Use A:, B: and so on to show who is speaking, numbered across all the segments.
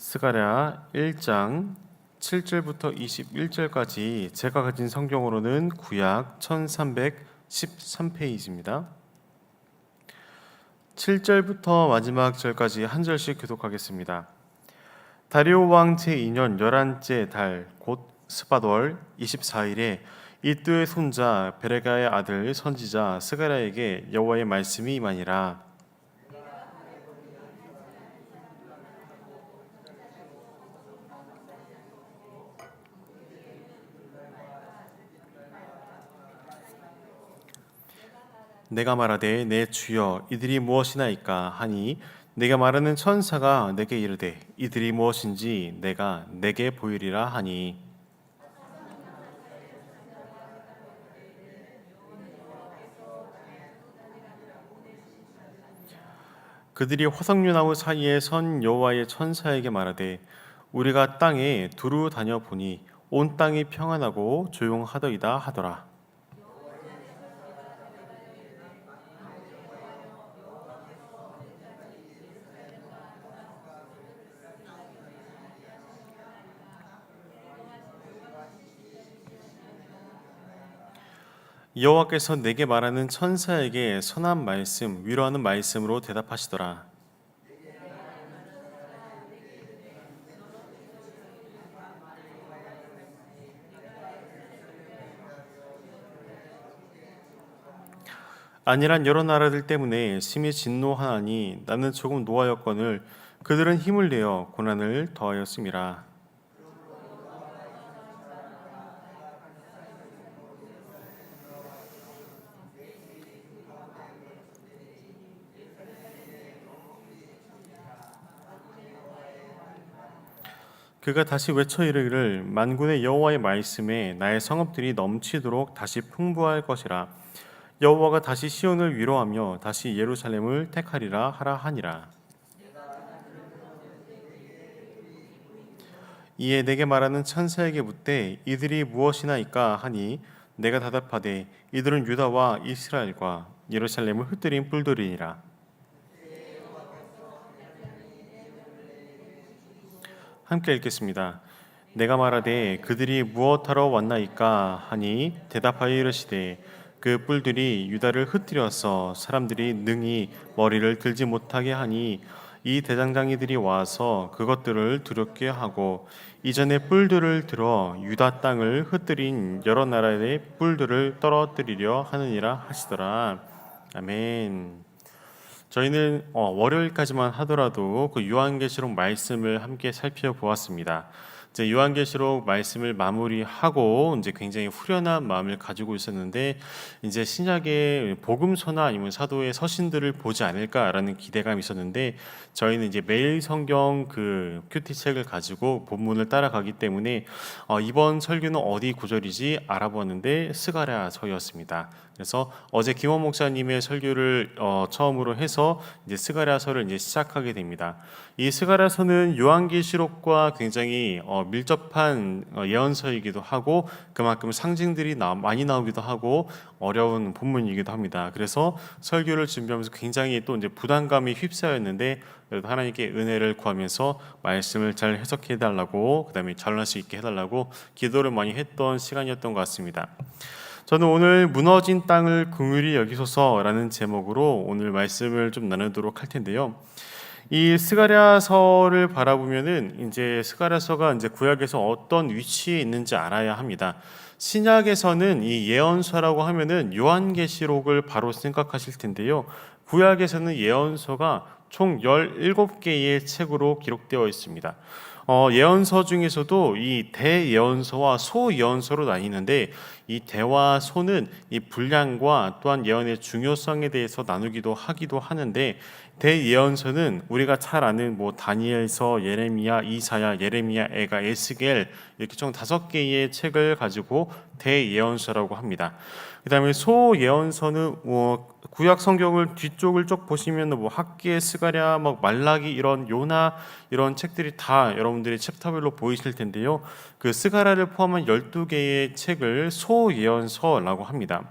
A: 스가랴 1장 7절부터 21절까지 제가 가진 성경으로는 구약 1313페이지입니다. 7절부터 마지막 절까지 한 절씩 교독하겠습니다. 다리오 왕 제2년 11째 달 곧 스바돌 24일에 이뜨의 손자 베레가의 아들 선지자 스가랴에게 여호와의 말씀이 임하니라. 내가 말하되 내 주여 이들이 무엇이나이까 하니 내가 말하는 천사가 내게 이르되 이들이 무엇인지 내가 내게 보이리라 하니 그들이 화석류나무 사이에 선 여호와의 천사에게 말하되 우리가 땅에 두루 다녀 보니 온 땅이 평안하고 조용하더이다 하더라. 여호와께서 내게 말하는 천사에게 선한 말씀, 위로하는 말씀으로 대답하시더라. 아니란 여러 나라들 때문에 심히 진노하나니 나는 조금 노하였거늘 그들은 힘을 내어 고난을 더하였음이라. 그가 다시 외쳐 이르기를 만군의 여호와의 말씀에 나의 성읍들이 넘치도록 다시 풍부할 것이라. 여호와가 다시 시온을 위로하며 다시 예루살렘을 택하리라 하라 하니라. 이에 내게 말하는 천사에게 묻되 이들이 무엇이나이까 하니 내가 대답하되 이들은 유다와 이스라엘과 예루살렘을 흩뜨린 뿔들이니라. 함께 읽겠습니다. 내가 말하되 그들이 무엇하러 왔나이까 하니 대답하여 이르시되 그 뿔들이 유다를 흩뜨려서 사람들이 능히 머리를 들지 못하게 하니 이 대장장이들이 와서 그것들을 두렵게 하고 이전에 뿔들을 들어 유다 땅을 흩뜨린 여러 나라의 뿔들을 떨어뜨리려 하느니라 하시더라. 아멘. 저희는 월요일까지만 하더라도 그 요한계시록 말씀을 함께 살펴보았습니다. 이제 요한계시록 말씀을 마무리하고 이제 굉장히 후련한 마음을 가지고 있었는데 이제 신약의 복음서나 아니면 사도의 서신들을 보지 않을까라는 기대감이 있었는데 저희는 이제 매일 성경 그 큐티 책을 가지고 본문을 따라가기 때문에 이번 설교는 어디 구절이지 알아보았는데 스가랴서였습니다. 그래서 어제 김원 목사님의 설교를 처음으로 해서 이제 스가랴서를 이제 시작하게 됩니다. 이 스가랴서는 요한계시록과 굉장히 밀접한 예언서이기도 하고 그만큼 상징들이 많이 나오기도 하고 어려운 본문이기도 합니다. 그래서 설교를 준비하면서 굉장히 또 이제 부담감이 휩싸였는데 그래도 하나님께 은혜를 구하면서 말씀을 잘 해석해 달라고 그다음에 잘할 수 있게 해달라고 기도를 많이 했던 시간이었던 것 같습니다. 저는 오늘 무너진 땅을 긍휼히 여기소서라는 제목으로 오늘 말씀을 좀 나누도록 할 텐데요. 이 스가랴서를 바라보면은 이제 스가랴서가 이제 구약에서 어떤 위치에 있는지 알아야 합니다. 신약에서는 이 예언서라고 하면은 요한계시록을 바로 생각하실 텐데요. 구약에서는 예언서가 총 17개의 책으로 기록되어 있습니다. 예언서 중에서도 이 대예언서와 소예언서로 나뉘는데 이 대와 소는 이 분량과 또한 예언의 중요성에 대해서 나누기도 하기도 하는데 대예언서는 우리가 잘 아는 뭐 다니엘서, 예레미야, 이사야, 예레미야, 에가, 에스겔 이렇게 총 5개의 책을 가지고 대예언서라고 합니다. 그다음에 소예언서는 구약 성경을 뒤쪽을 쭉 보시면 뭐 학기의 스가랴, 막 말라기 이런 요나 이런 책들이 다 여러분들이 챕터별로 보이실 텐데요. 그 스가랴를 포함한 12개의 책을 소예언서라고 합니다.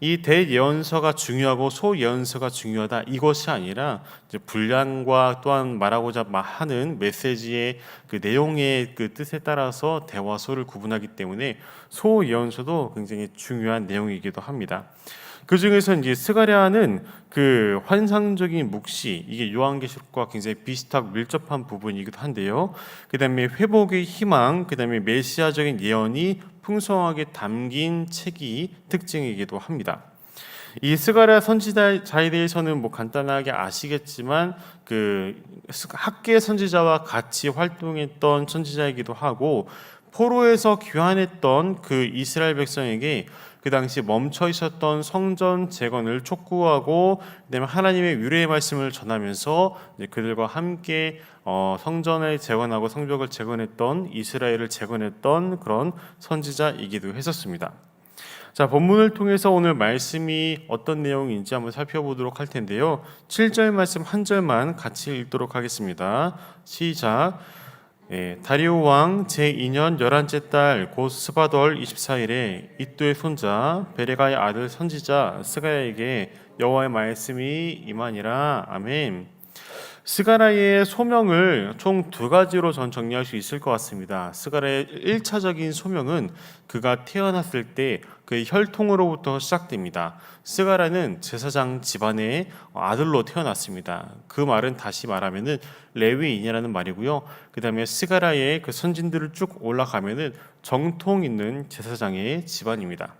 A: 이 대예언서가 중요하고 소예언서가 중요하다 이것이 아니라 이제 분량과 또한 말하고자 하는 메시지의 그 내용의 그 뜻에 따라서 대와 소를 구분하기 때문에 소예언서도 굉장히 중요한 내용이기도 합니다. 그 중에서 이제 스가랴는 그 환상적인 묵시, 이게 요한계시록과 굉장히 비슷하고 밀접한 부분이기도 한데요. 그다음에 회복의 희망, 그다음에 메시아적인 예언이 풍성하게 담긴 책이 특징이기도 합니다. 이 스가랴 선지자에 대해서는 뭐 간단하게 아시겠지만 그 학계 선지자와 같이 활동했던 선지자이기도 하고 포로에서 귀환했던 그 이스라엘 백성에게 그 당시 멈춰 있었던 성전 재건을 촉구하고 그다음에 하나님의 위로의 말씀을 전하면서 그들과 함께 성전을 재건하고 성벽을 재건했던 이스라엘을 재건했던 그런 선지자이기도 했었습니다. 자, 본문을 통해서 오늘 말씀이 어떤 내용인지 한번 살펴보도록 할 텐데요. 7절 말씀 한 절만 같이 읽도록 하겠습니다. 시작. 다리오 왕 제2년 11째 달 곧 스바돌 24일에 이또의 손자 베레가의 아들 선지자 스가랴에게 여호와의 말씀이 임하니라. 아멘. 스가랴의 소명을 총 두 가지로 전 정리할 수 있을 것 같습니다. 스가랴의 1차적인 소명은 그가 태어났을 때 그의 혈통으로부터 시작됩니다. 스가랴는 제사장 집안의 아들로 태어났습니다. 그 말은 다시 말하면은 레위인이라는 말이고요. 그 다음에 스가랴의 그 선진들을 쭉 올라가면은 정통 있는 제사장의 집안입니다.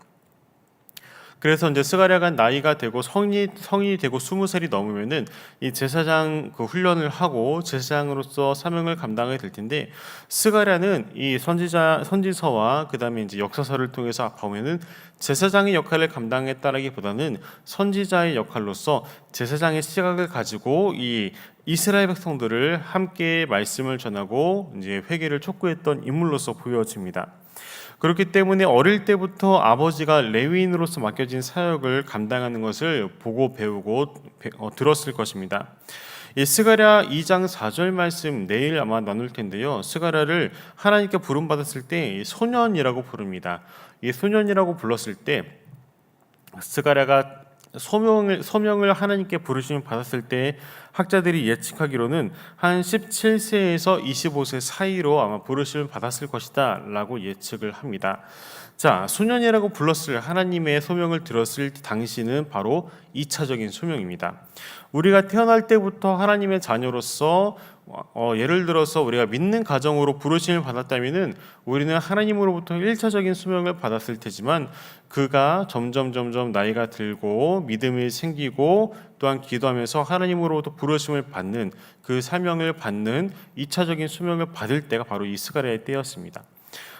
A: 그래서 이제 스가랴가 나이가 되고 성인이 되고 20살이 넘으면은 이 제사장 그 훈련을 하고 제사장으로서 사명을 감당하게 될 텐데, 스가랴는 이 선지서와 그다음에 이제 역사서를 통해서 보면은 제사장의 역할을 감당했다라기보다는 선지자의 역할로서 제사장의 시각을 가지고 이 이스라엘 백성들을 함께 말씀을 전하고 이제 회개를 촉구했던 인물로서 보여집니다. 그렇기 때문에 어릴 때부터 아버지가 레위인으로서 맡겨진 사역을 감당하는 것을 보고 배우고 들었을 것입니다. 이 스가랴 2장 4절 말씀 내일 아마 나눌 텐데요. 스가랴를 하나님께 부름받았을 때 소년이라고 부릅니다. 이 소년이라고 불렀을 때 스가랴가 소명을 하나님께 부르심을 받았을 때 학자들이 예측하기로는 한 17세에서 25세 사이로 아마 부르심을 받았을 것이다 라고 예측을 합니다. 자, 소년이라고 불렀을 하나님의 소명을 들었을 당시는 바로 2차적인 소명입니다. 우리가 태어날 때부터 하나님의 자녀로서 예를 들어서 우리가 믿는 가정으로 부르심을 받았다면은 우리는 하나님으로부터 1차적인 소명을 받았을 테지만 그가 점점 나이가 들고 믿음이 생기고 또한 기도하면서 하나님으로부터 부르심을 받는 그 사명을 받는 2차적인 소명을 받을 때가 바로 이 스가랴의 때였습니다.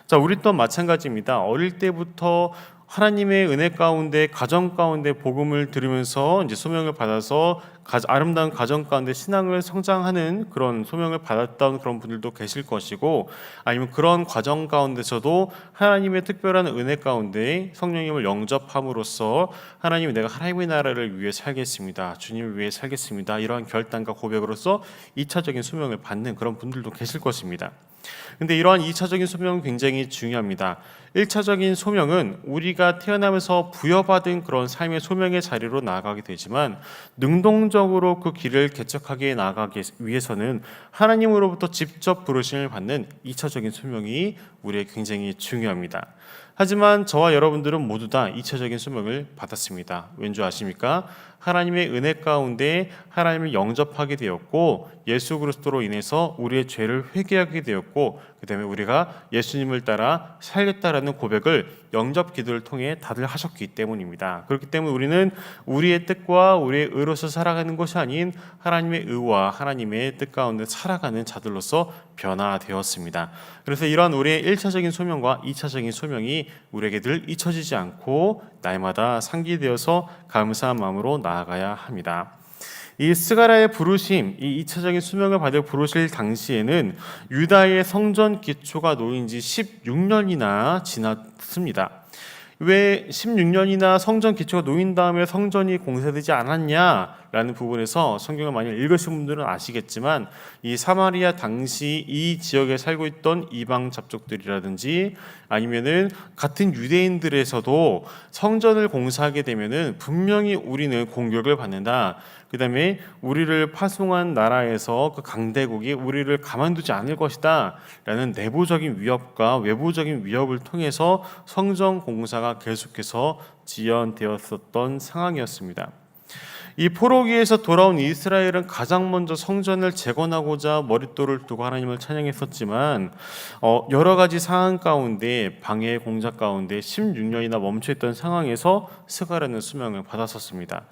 A: 자, 우리 또한 마찬가지입니다. 어릴 때부터 하나님의 은혜 가운데 가정 가운데 복음을 들으면서 이제 소명을 받아서 아름다운 가정 가운데 신앙을 성장하는 그런 소명을 받았던 그런 분들도 계실 것이고, 아니면 그런 과정 가운데서도 하나님의 특별한 은혜 가운데 성령님을 영접함으로써 하나님, 내가 하나님의 나라를 위해 살겠습니다, 주님을 위해 살겠습니다, 이러한 결단과 고백으로서 2차적인 소명을 받는 그런 분들도 계실 것입니다. 근데 이러한 2차적인 소명은 굉장히 중요합니다. 1차적인 소명은 우리가 태어나면서 부여받은 그런 삶의 소명의 자리로 나아가게 되지만, 능동적으로 그 길을 개척하게 나아가기 위해서는 하나님으로부터 직접 부르심을 받는 2차적인 소명이 우리에게 굉장히 중요합니다. 하지만 저와 여러분들은 모두 다 2차적인 소명을 받았습니다. 왠지 아십니까? 하나님의 은혜 가운데 하나님을 영접하게 되었고, 예수 그리스도로 인해서 우리의 죄를 회개하게 되었고, 그 다음에 우리가 예수님을 따라 살겠다라는 고백을 영접 기도를 통해 다들 하셨기 때문입니다. 그렇기 때문에 우리는 우리의 뜻과 우리의 의로서 살아가는 것이 아닌 하나님의 의와 하나님의 뜻 가운데 살아가는 자들로서 변화되었습니다. 그래서 이러한 우리의 1차적인 소명과 2차적인 소명이 우리에게 늘 잊혀지지 않고 날마다 상기되어서 감사한 마음으로 나아가야 합니다. 이 스가랴의 부르심, 이 2차적인 수명을 받을 부르실 당시에는 유다의 성전 기초가 놓인 지 16년이나 지났습니다. 왜 16년이나 성전 기초가 놓인 다음에 성전이 공사되지 않았냐라는 부분에서 성경을 많이 읽으신 분들은 아시겠지만 이 사마리아 당시 이 지역에 살고 있던 이방 잡족들이라든지 아니면은 같은 유대인들에서도 성전을 공사하게 되면은 분명히 우리는 공격을 받는다. 그다음에 우리를 파송한 나라에서 그 강대국이 우리를 가만두지 않을 것이다 라는 내부적인 위협과 외부적인 위협을 통해서 성전 공사가 계속해서 지연되었었던 상황이었습니다. 이 포로기에서 돌아온 이스라엘은 가장 먼저 성전을 재건하고자 머릿돌을 두고 하나님을 찬양했었지만 여러 가지 상황 가운데 방해의 공작 가운데 16년이나 멈춰있던 상황에서 스가랴는 수명을 받았었습니다.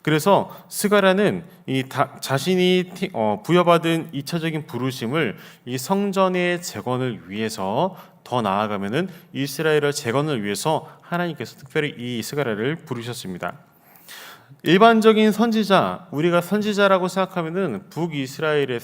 A: 그래서 스가랴는 자신이 부여받은 2차적인 부르심을 이 성전의 재건을 위해서 더 나아가면은 이스라엘의 재건을 위해서 하나님께서 특별히 이 스가랴를 부르셨습니다. 일반적인 선지자, 우리가 선지자라고 생각하면은 북이스라엘에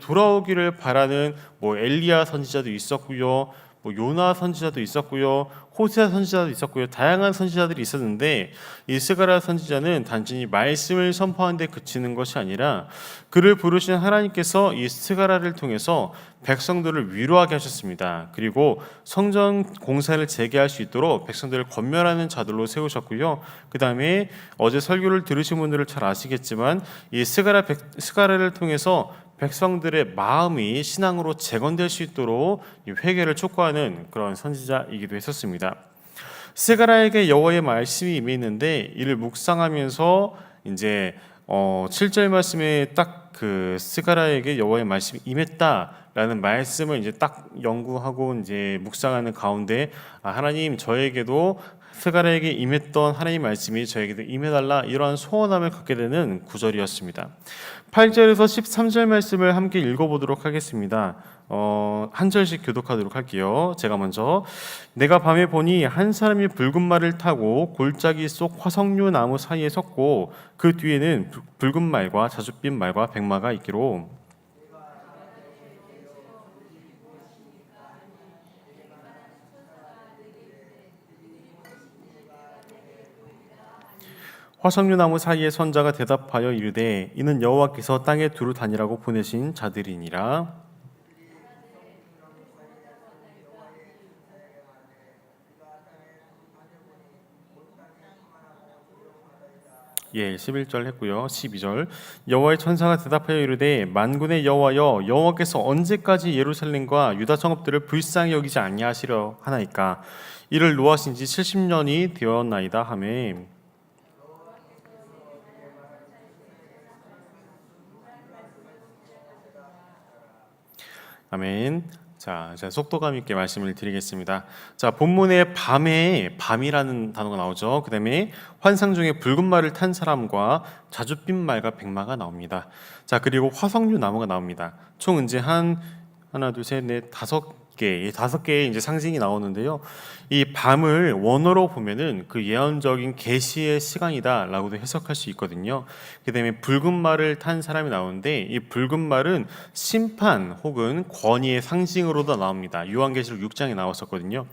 A: 돌아오기를 바라는 엘리야 선지자도 있었고요, 요나 선지자도 있었고요, 호세아 선지자도 있었고요, 다양한 선지자들이 있었는데 이 스가랴 선지자는 단순히 말씀을 선포하는 데 그치는 것이 아니라 그를 부르신 하나님께서 이 스가랴를 통해서 백성들을 위로하게 하셨습니다. 그리고 성전 공사를 재개할 수 있도록 백성들을 권면하는 자들로 세우셨고요. 그 다음에 어제 설교를 들으신 분들은 잘 아시겠지만 이 스가랴를 통해서 백성들의 마음이 신앙으로 재건될 수 있도록 회개를 촉구하는 그런 선지자이기도 했었습니다. 스가랴에게 여호와의 말씀이 임했는데 이를 묵상하면서 이제 7절 말씀에 딱 그 스가랴에게 여호와의 말씀이 임했다라는 말씀을 이제 딱 연구하고 이제 묵상하는 가운데 하나님 저에게도 스가랴에게 임했던 하나님 말씀이 저에게도 임해달라 이러한 소원함을 갖게 되는 구절이었습니다. 8절에서 13절 말씀을 함께 읽어보도록 하겠습니다. 한 절씩 교독하도록 할게요. 제가 먼저 내가 밤에 보니 한 사람이 붉은 말을 타고 골짜기 속 화석류 나무 사이에 섰고 그 뒤에는 붉은 말과 자줏빛 말과 백마가 있기로 화석류 나무 사이에 선자가 대답하여 이르되 이는 여호와께서 땅에 두루 다니라고 보내신 자들이니라. 예, 11절 했고요. 12절 여호와의 천사가 대답하여 이르되 만군의 여호와여 여호와께서 언제까지 예루살렘과 유다 성읍들을 불쌍히 여기지 아니하시려 하나이까 이를 노하신 지 70년이 되었나이다 하매 아멘. 자, 속도감 있게 말씀을 드리겠습니다. 자, 본문에 밤이라는 단어가 나오죠. 그 다음에 환상 중에 붉은 말을 탄 사람과 자줏빛 말과 백마가 나옵니다. 자, 그리고 화석류 나무가 나옵니다. 총 이제 하나, 둘, 셋, 넷, 다섯 개의 이제 상징이 나오는데요. 이 밤을 원어로 보면은 그 예언적인 계시의 시간이다라고도 해석할 수 있거든요. 그다음에 붉은 말을 탄 사람이 나오는데 이 붉은 말은 심판 혹은 권위의 상징으로도 나옵니다. 요한계시록 6장에 나왔었거든요.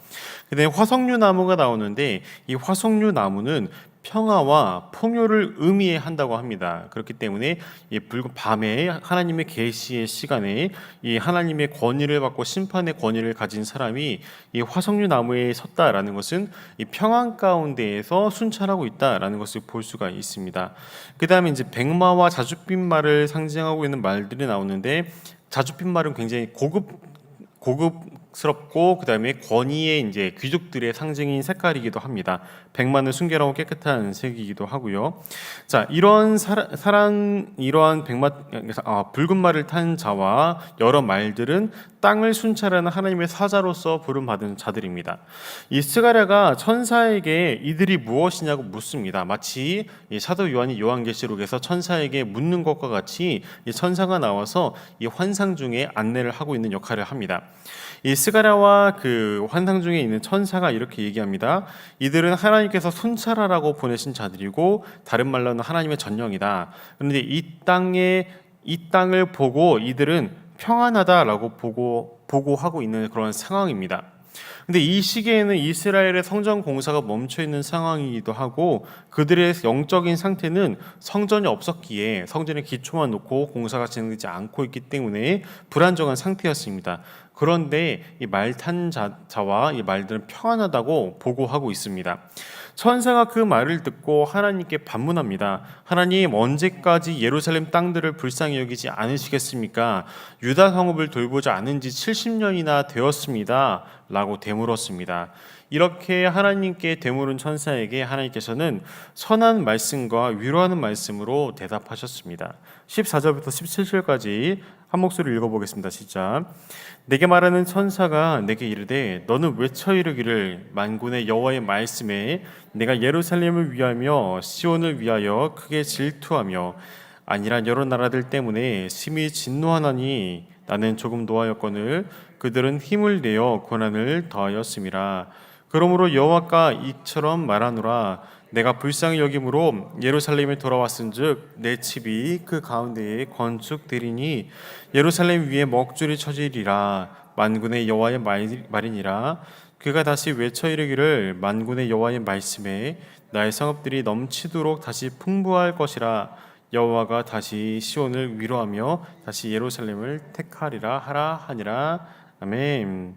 A: 그다음에 화석류 나무가 나오는데 이 화석류 나무는 평화와 풍요를 의미한다고 합니다. 그렇기 때문에 이 붉은 밤에 하나님의 계시의 시간에 이 하나님의 권위를 받고 심판의 권위를 가진 사람이 이 화석류 나무에 섰다라는 것은 이 평안 가운데에서 순찰하고 있다라는 것을 볼 수가 있습니다. 그 다음에 이제 백마와 자줏빛 말을 상징하고 있는 말들이 나오는데 자줏빛 말은 굉장히 고급스럽고 그 다음에 권위의 이제 귀족들의 상징인 색깔이기도 합니다. 백마는 순결하고 깨끗한 색이기도 하고요. 자, 이러한 붉은 말을 탄 자와 여러 말들은 땅을 순찰하는 하나님의 사자로서 부름받은 자들입니다. 이 스가랴가 천사에게 이들이 무엇이냐고 묻습니다. 마치 이 사도 요한이 요한계시록에서 천사에게 묻는 것과 같이 이 천사가 나와서 이 환상 중에 안내를 하고 있는 역할을 합니다. 이 스가랴와 그 환상 중에 있는 천사가 이렇게 얘기합니다. 이들은 하나님께서 순찰하라고 보내신 자들이고 다른 말로는 하나님의 전령이다. 그런데 이 땅을 보고 이들은 평안하다라고 보고하고 있는 그런 상황입니다. 근데 이 시기에는 이스라엘의 성전 공사가 멈춰 있는 상황이기도 하고 그들의 영적인 상태는 성전이 없었기에 성전의 기초만 놓고 공사가 진행되지 않고 있기 때문에 불안정한 상태였습니다. 그런데 이 말탄 자와 이 말들은 평안하다고 보고하고 있습니다. 천사가 그 말을 듣고 하나님께 반문합니다. 하나님, 언제까지 예루살렘 땅들을 불쌍히 여기지 않으시겠습니까? 유다 성읍을 돌보지 않은 지 70년이나 되었습니다. 라고 되물었습니다. 이렇게 하나님께 되물은 천사에게 하나님께서는 선한 말씀과 위로하는 말씀으로 대답하셨습니다. 14절부터 17절까지 한 목소리 읽어보겠습니다. 시작. 내게 말하는 천사가 내게 이르되 너는 외쳐 이르기를 만군의 여호와의 말씀에 내가 예루살렘을 위하며 시온을 위하여 크게 질투하며 아니란 여러 나라들 때문에 심히 진노하나니 나는 조금 노하였거늘 그들은 힘을 내어 고난을 더하였음이라. 그러므로 여호와가 이처럼 말하노라. 내가 불쌍히 여김으로 예루살렘에 돌아왔은즉 내 집이 그 가운데에 건축되리니 예루살렘 위에 먹줄이 쳐지리라. 만군의 여호와의 말이니라. 그가 다시 외쳐 이르기를 만군의 여호와의 말씀에 나의 성읍들이 넘치도록 다시 풍부할 것이라. 여호와가 다시 시온을 위로하며 다시 예루살렘을 택하리라 하라 하니라. 아멘.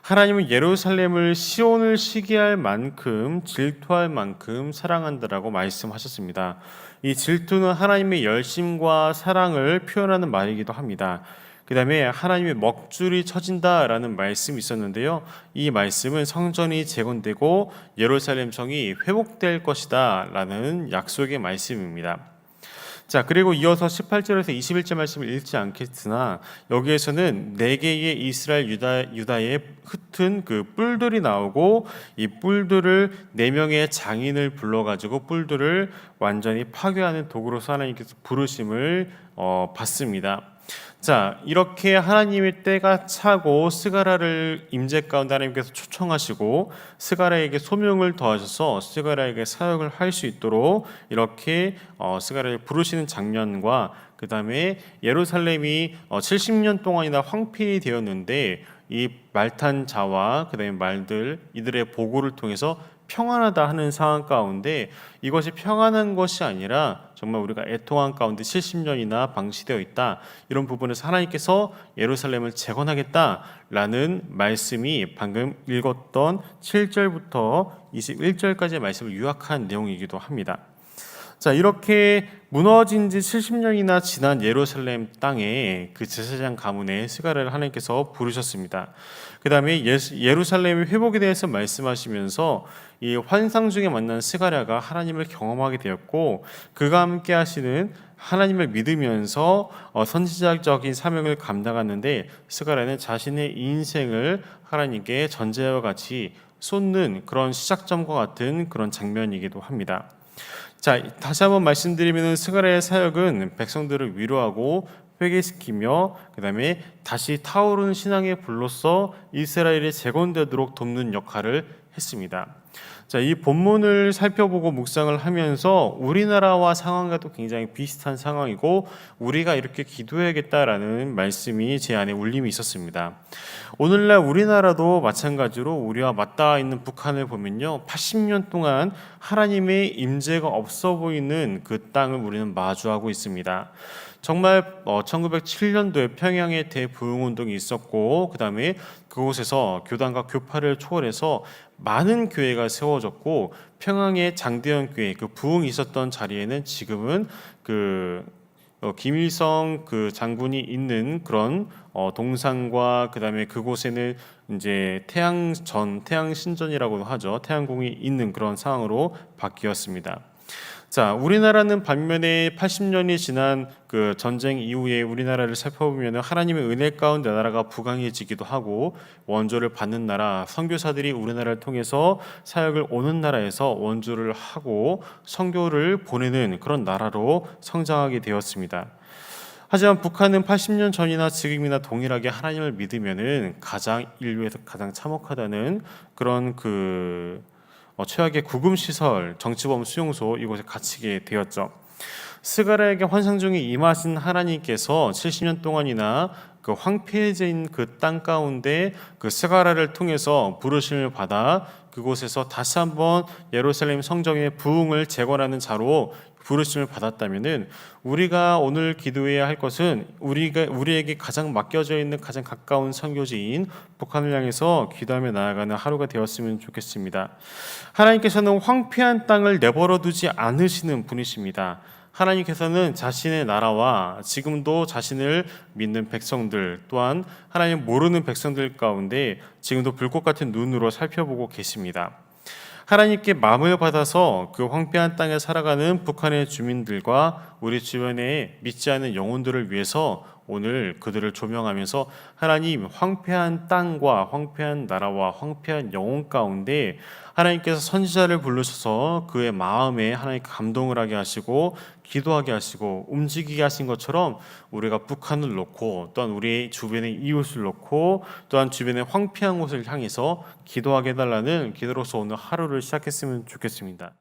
A: 하나님은 예루살렘을 시온을 시기할 만큼 질투할 만큼 사랑한다라고 말씀하셨습니다. 이 질투는 하나님의 열심과 사랑을 표현하는 말이기도 합니다. 그 다음에 하나님의 먹줄이 쳐진다라는 말씀이 있었는데요. 이 말씀은 성전이 재건되고 예루살렘 성이 회복될 것이다 라는 약속의 말씀입니다. 자, 그리고 이어서 18절에서 21절 말씀을 읽지 않겠으나 여기에서는 네 개의 이스라엘 유다의 흩은 그 뿔들이 나오고 이 뿔들을 네 명의 장인을 불러가지고 뿔들을 완전히 파괴하는 도구로서 하나님께서 부르심을 받습니다. 자, 이렇게 하나님의 때가 차고 스가랴를 임재 가운데 하나님께서 초청하시고 스가랴에게 소명을 더하셔서 스가랴에게 사역을 할 수 있도록 이렇게 스가랴를 부르시는 장면과 그 다음에 예루살렘이 70년 동안이나 황폐되었는데 이 말탄 자와 그 다음에 말들 이들의 보고를 통해서 평안하다 하는 상황 가운데 이것이 평안한 것이 아니라 정말 우리가 애통한 가운데 70년이나 방치되어 있다. 이런 부분에서 하나님께서 예루살렘을 재건하겠다라는 말씀이 방금 읽었던 7절부터 21절까지의 말씀을 요약한 내용이기도 합니다. 자, 이렇게 무너진 지 70년이나 지난 예루살렘 땅에 그 제사장 가문에 스가랴를 하나님께서 부르셨습니다. 그 다음에 예루살렘의 회복에 대해서 말씀하시면서 이 환상 중에 만난 스가랴가 하나님을 경험하게 되었고 그가 함께 하시는 하나님을 믿으면서 선지자적인 사명을 감당하는데 스가랴는 자신의 인생을 하나님께 전제와 같이 쏟는 그런 시작점과 같은 그런 장면이기도 합니다. 자, 다시 한번 말씀드리면 스가랴의 사역은 백성들을 위로하고 회개시키며 그 다음에 다시 타오르는 신앙의 불로서 이스라엘이 재건되도록 돕는 역할을 했습니다. 자, 이 본문을 살펴보고 묵상을 하면서 우리나라와 상황과도 굉장히 비슷한 상황이고 우리가 이렇게 기도해야겠다라는 말씀이 제 안에 울림이 있었습니다. 오늘날 우리나라도 마찬가지로 우리와 맞닿아 있는 북한을 보면요, 80년 동안 하나님의 임재가 없어 보이는 그 땅을 우리는 마주하고 있습니다. 정말 1907년도에 평양에 대부흥운동이 있었고 그 다음에 그곳에서 교단과 교파를 초월해서 많은 교회가 세워졌고 평양의 장대현 교회 그 부흥이 있었던 자리에는 지금은 그 김일성 그 장군이 있는 그런 동산과 그 다음에 그곳에는 이제 태양신전이라고도 하죠. 태양궁이 있는 그런 상황으로 바뀌었습니다. 자, 우리나라는 반면에 80년이 지난 그 전쟁 이후에 우리나라를 살펴보면 하나님의 은혜 가운데 나라가 부강해지기도 하고 원조를 받는 나라, 선교사들이 우리나라를 통해서 사역을 오는 나라에서 원조를 하고 선교를 보내는 그런 나라로 성장하게 되었습니다. 하지만 북한은 80년 전이나 지금이나 동일하게 하나님을 믿으면은 인류에서 가장 참혹하다는 그런 최악의 구금시설, 정치범 수용소 이곳에 갇히게 되었죠. 스가랴에게 환상 중에 임하신 하나님께서 70년 동안이나 그 황폐해진 그 땅 가운데 그 스가랴를 통해서 부르심을 받아 그곳에서 다시 한번 예루살렘 성정의 부흥을 재건하는 자로 부르심을 받았다면은 우리가 오늘 기도해야 할 것은 우리에게 가장 맡겨져 있는 가장 가까운 선교지인 북한을 향해서 기도하며 나아가는 하루가 되었으면 좋겠습니다. 하나님께서는 황폐한 땅을 내버려 두지 않으시는 분이십니다. 하나님께서는 자신의 나라와 지금도 자신을 믿는 백성들 또한 하나님 모르는 백성들 가운데 지금도 불꽃 같은 눈으로 살펴보고 계십니다. 하나님께 마음을 받아서 그 황폐한 땅에 살아가는 북한의 주민들과 우리 주변에 믿지 않는 영혼들을 위해서 오늘 그들을 조명하면서 하나님 황폐한 땅과 황폐한 나라와 황폐한 영혼 가운데 하나님께서 선지자를 부르셔서 그의 마음에 하나님 감동을 하게 하시고 기도하게 하시고 움직이게 하신 것처럼 우리가 북한을 놓고 또한 우리 주변의 이웃을 놓고 또한 주변의 황폐한 곳을 향해서 기도하게 해달라는 기도로서 오늘 하루를 시작했으면 좋겠습니다.